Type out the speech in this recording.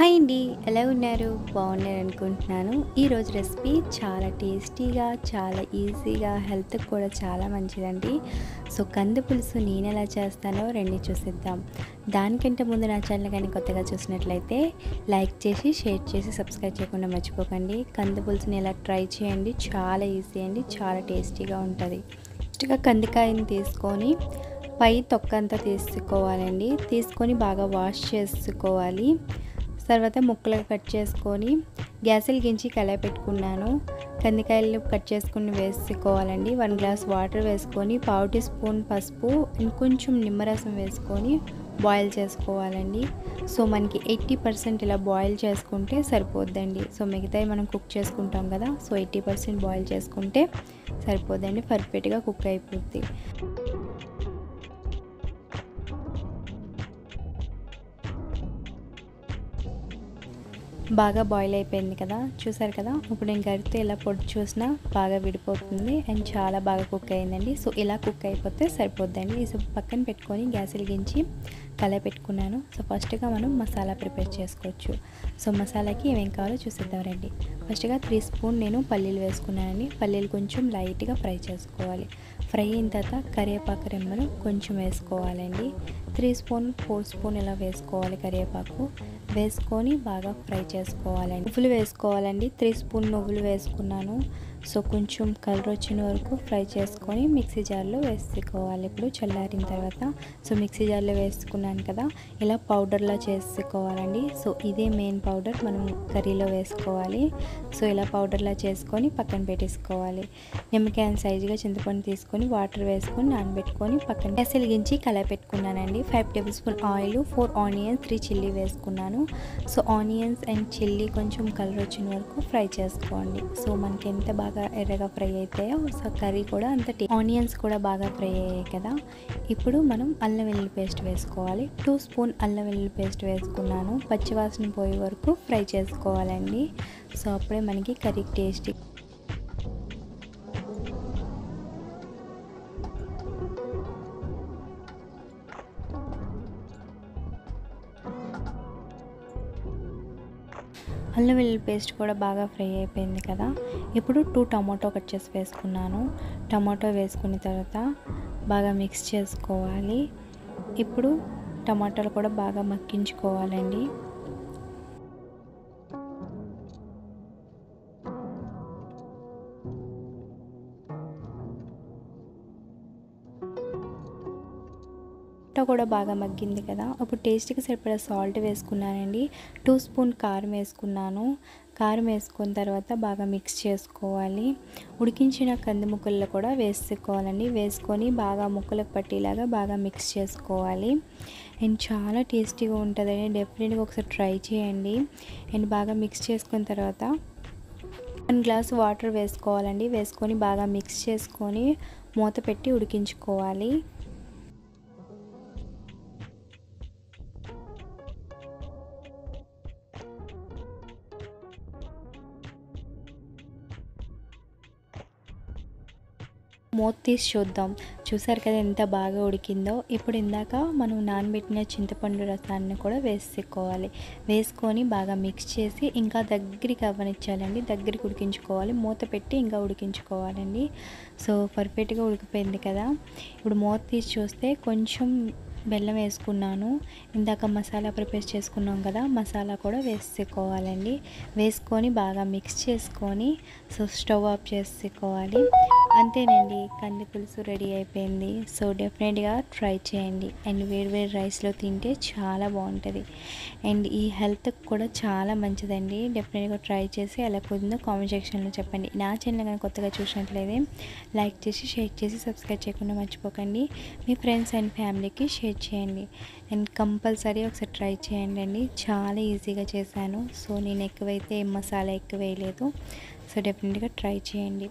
Hi అండి, ఎలా ఉన్నారు? బాగున్నారు అనుకుంటున్నాను. ఈరోజు రెసిపీ చాలా టేస్టీగా, చాలా ఈజీగా, హెల్త్కి కూడా చాలా మంచిదండి. సో కంది పులుసు నేను ఎలా చేస్తానో రండి చూసిద్దాం. దానికంటే ముందు నా ఛానల్ కానీ కొత్తగా చూసినట్లయితే లైక్ చేసి, షేర్ చేసి, సబ్స్క్రైబ్ చేయకుండా మర్చిపోకండి. కంది పులుసుని ఎలా ట్రై చేయండి, చాలా ఈజీ అండి, చాలా టేస్టీగా ఉంటుంది. ఫస్ట్గా కందికాయని తీసుకొని పై తొక్క అంతా తీసుకోవాలండి. తీసుకొని బాగా వాష్ చేసుకోవాలి. తర్వాత ముక్కలు కట్ చేసుకొని గ్యాస్ వెలిగించి కళాయి పెట్టుకున్నాను. కందికాయలు కట్ చేసుకుని వేసుకోవాలండి. 1 గ్లాస్ వాటర్ వేసుకొని 1/2 టీ స్పూన్ పసుపు ఇంకొంచెం నిమ్మరసం వేసుకొని బాయిల్ చేసుకోవాలండి. సో మనకి 80% ఇలా బాయిల్ చేసుకుంటే సరిపోద్దండి. సో మిగతాయి మనం కుక్ చేసుకుంటాం కదా, సో 80% బాయిల్ చేసుకుంటే సరిపోద్దండి, పర్ఫెక్ట్గా కుక్ అయిపోద్ది. బాగా బాయిల్ అయిపోయింది కదా, చూసారు కదా. ఇప్పుడు నేను గరిటెతో ఇలా పొడి చూసినా బాగా విడిపోతుంది అండ్ చాలా బాగా కుక్ అయిందండి. సో ఇలా కుక్ అయిపోతే సరిపోద్దండి. సో పక్కన పెట్టుకొని గ్యాస్ వెలిగించి కళాయి పెట్టుకున్నాను. సో ఫస్ట్గా మనం మసాలా ప్రిపేర్ చేసుకోవచ్చు. సో మసాలాకి ఏమేం కావాలో చూసిద్దాం రండి. ఫస్ట్గా 3 స్పూన్ నేను పల్లీలు వేసుకున్నానండి. పల్లీలు కొంచెం లైట్గా ఫ్రై చేసుకోవాలి. ఫ్రై అయిన తర్వాత కరివేపాకు రెమ్మలు కొంచెం వేసుకోవాలండి. 3 స్పూన్ 4 స్పూన్ ఇలా వేసుకోవాలి. కరివేపాకు వేసుకొని బాగా ఫ్రై చేసుకోవాలండి. నువ్వులు వేసుకోవాలండి. 3 స్పూన్ నువ్వులు వేసుకున్నాను. సో కొంచెం కలర్ వచ్చిన వరకు ఫ్రై చేసుకొని మిక్సీ జార్లో వేసుకోవాలి. ఇప్పుడు చల్లారిన తర్వాత సో మిక్సీ జార్లో వేసుకున్నాను కదా, ఇలా పౌడర్లా చేసుకోవాలండి. సో ఇదే మెయిన్ పౌడర్ మనం కర్రీలో వేసుకోవాలి. సో ఇలా పౌడర్లా చేసుకొని పక్కన పెట్టేసుకోవాలి. నిమ్మకాయ సైజుగా చింతపండు తీసుకొని వాటర్ వేసుకొని నానబెట్టుకొని పక్కన గ్యాస్ వెలిగించి కళాయి పెట్టుకున్నానండి. 5 table spoon oil, 4 onions, 3 chilli వేసుకున్నాను. సో ఆనియన్స్ అండ్ చిల్లీ కొంచెం కలర్ వచ్చిన వరకు ఫ్రై చేసుకోండి. సో మనకి ఎంత బాగా ఎర్రగా ఫ్రై అవుతాయో సో కర్రీ కూడా అంత ఆనియన్స్ కూడా బాగా ఫ్రై అయ్యాయి కదా. ఇప్పుడు మనం అల్లం వెల్లుల్లి పేస్ట్ వేసుకోవాలి. 2 స్పూన్ అల్లం వెల్లుల్లి పేస్ట్ వేసుకున్నాను. పచ్చివాసన పోయే వరకు ఫ్రై చేసుకోవాలండి. సో అప్పుడే మనకి కర్రీ టేస్టీ. అల్లం వెల్లుల్లి పేస్ట్ కూడా బాగా ఫ్రై అయిపోయింది కదా. ఇప్పుడు 2 టమాటో కట్ చేసి వేసుకున్నాను. టమాటో వేసుకున్న తర్వాత బాగా మిక్స్ చేసుకోవాలి. ఇప్పుడు టమాటాలు కూడా బాగా మగ్గించుకోవాలండి. కూడా బాగా మగ్గింది కదా. ఇప్పుడు టేస్ట్కి సరిపడా సాల్ట్ వేసుకున్నానండి. 2 స్పూన్ కారం వేసుకున్నాను. కారం వేసుకున్న తర్వాత బాగా మిక్స్ చేసుకోవాలి. ఉడికించిన కంది ముక్కల్లో కూడా వేసుకోవాలండి. వేసుకొని బాగా ముక్కలకు పట్టేలాగా బాగా మిక్స్ చేసుకోవాలి. అండ్ చాలా టేస్టీగా ఉంటుందండి. డెఫినెట్గా ఒకసారి ట్రై చేయండి. అండ్ బాగా మిక్స్ చేసుకున్న తర్వాత 1 గ్లాస్ వాటర్ వేసుకోవాలండి. వేసుకొని బాగా మిక్స్ చేసుకొని మూత పెట్టి ఉడికించుకోవాలి. మూత తీసి చూద్దాం. చూసారు కదా ఎంత బాగా ఉడికిందో. ఇప్పుడు ఇందాక మనం నానబెట్టిన చింతపండు రసాన్ని కూడా వేసుకోవాలి. వేసుకొని బాగా మిక్స్ చేసి ఇంకా దగ్గరికి అవ్వనిచ్చాలండి. దగ్గరికి ఉడికించుకోవాలి. మూత పెట్టి ఇంకా ఉడికించుకోవాలండి. సో పర్ఫెక్ట్గా ఉడికిపోయింది కదా. ఇప్పుడు మూత తీసి చూస్తే కొంచెం బెల్లం వేసుకున్నాను. ఇందాక మసాలా ప్రిపేర్ చేసుకున్నాం కదా, మసాలా కూడా వేసుకోవాలండి. వేసుకొని బాగా మిక్స్ చేసుకొని సో స్టవ్ ఆఫ్ చేసుకోవాలి. అంతేనండి, కంది పులుసు రెడీ అయిపోయింది. సో డెఫినెట్గా ట్రై చేయండి. అండ్ వేడి రైస్లో తింటే చాలా బాగుంటుంది. అండ్ ఈ హెల్త్కి కూడా చాలా మంచిదండి. డెఫినెట్గా ట్రై చేసి ఎలా కుదిరిందో కామెంట్ సెక్షన్లో చెప్పండి. నా ఛానల్ కానీ కొత్తగా చూసినట్లయితే లైక్ చేసి, షేర్ చేసి, సబ్స్క్రైబ్ చేయకుండా మర్చిపోకండి. మీ ఫ్రెండ్స్ అండ్ ఫ్యామిలీకి షేర్ చేయండి. అండ్ కంపల్సరీ ఒకసారి ట్రై చేయండి అండి. చాలా ఈజీగా చేశాను. సో నేను ఎక్కువైతే మసాలా ఎక్కువ వేయలేదు. సో డెఫినెట్గా ట్రై చేయండి.